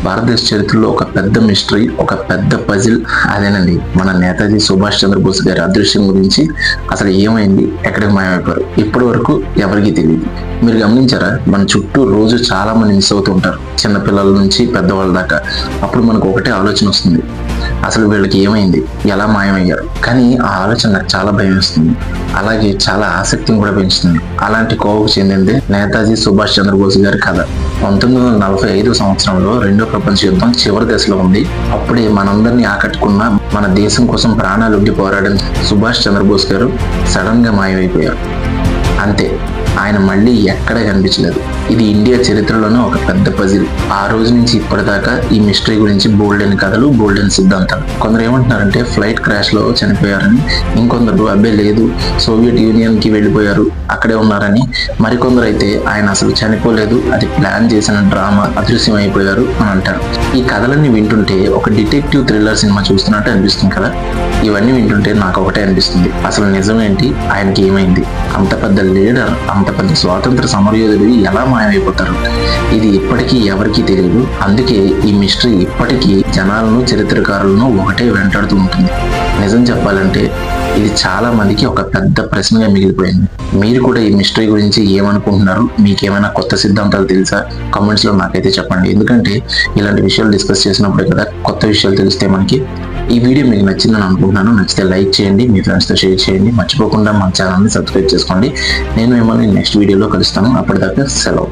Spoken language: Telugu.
భారతదేశ చరిత్రలో ఒక పెద్ద మిస్టరీ, ఒక పెద్ద పజిల్ అదేనండి మన నేతాజీ సుభాష్ చంద్రబోస్ గారి అదృశ్యం గురించి. అసలు ఏమైంది, ఎక్కడికి మాయమైపోయారు, ఇప్పటి వరకు ఎవరికీ తెలియదు. మీరు గమనించారా, మన చుట్టూ రోజు చాలా మంది మిస్ అవుతూ ఉంటారు, చిన్న పిల్లల నుంచి పెద్దవాళ్ళ దాకా. అప్పుడు మనకు ఒకటే ఆలోచన వస్తుంది, అసలు వీళ్ళకి ఏమైంది, ఎలా మాయమయ్యారు. కానీ ఆ ఆలోచన నాకు చాలా భయం వేస్తుంది, అలాగే చాలా ఆసక్తిని కూడా పెంచుతుంది. అలాంటి కోవకు చెందిందే నేతాజీ సుభాష్ చంద్రబోస్ గారి కథ. 1945 సంవత్సరంలో రెండో ప్రపంచ యుద్ధం చివరి దశలో ఉంది. అప్పుడే మనందరినీ ఆకట్టుకున్న, మన దేశం కోసం ప్రాణాలొడ్డి పోరాడిన సుభాష్ చంద్రబోస్ గారు సడన్ గా మాయమైపోయారు. అంతే, ఆయన మళ్ళీ ఎక్కడ కనిపించలేదు. ఇది ఇండియా చరిత్రలోనే ఒక పెద్ద పజిల్. ఆ రోజు నుంచి ఇప్పటిదాకా ఈ మిస్టరీ గురించి బోల్డెన్ కథలు, బోల్డెన్ సిద్ధాంతాలు. కొందరు ఏమంటున్నారంటే ఫ్లైట్ క్రాష్ లో చనిపోయారని, ఇంకొందరు అబ్బే లేదు సోవియట్ యూనియన్ కి వెళ్ళిపోయారు, అక్కడే ఉన్నారని, మరికొందరు అయితే ఆయన అసలు చనిపోలేదు, అది ప్లాన్ చేసిన డ్రామా, అదృశ్యం అయిపోయారు అని అంటారు. ఈ కథలన్నీ వింటుంటే ఒక డిటెక్టివ్ థ్రిల్లర్ సినిమా చూస్తున్నట్టు అనిపిస్తుంది కదా. ఇవన్నీ వింటుంటే నాకు ఒకటే అనిపిస్తుంది, అసలు నిజమేంటి, ఆయనకి ఏమైంది? అంత పెద్ద లీడర్, అంత పెద్ద స్వాతంత్ర సమరయోధుడు ఎలా మాయమైపోతారు? ఇది ఇప్పటికీ ఎవరికీ తెలియదు. అందుకే ఈ మిస్టరీ ఇప్పటికీ జనాలను, చరిత్రకారులను ఒకటే వెంటాడుతూ ఉంటుంది. నిజం చెప్పాలంటే ఇది చాలా మందికి ఒక పెద్ద ప్రశ్నగా మిగిలిపోయింది. మీరు కూడా ఈ మిస్టరీ గురించి ఏమనుకుంటున్నారు? మీకేమైనా కొత్త సిద్ధాంతాలు తెలుసా? కామెంట్స్ లో నాకైతే చెప్పండి. ఎందుకంటే ఇలాంటి విషయాలు డిస్కస్ చేసినప్పుడే కదా కొత్త విషయాలు తెలిస్తే మనకి. ఈ వీడియో మీకు నచ్చిందని అనుకుంటున్నాను. నచ్చితే లైక్ చేయండి, మీ ఫ్రెండ్స్తో షేర్ చేయండి. మర్చిపోకుండా మన ఛానల్ని సబ్స్క్రైబ్ చేసుకోండి. నేను మిమ్మల్ని నెక్స్ట్ వీడియోలో కలుస్తాను. అప్పటిదాకా సెలవు.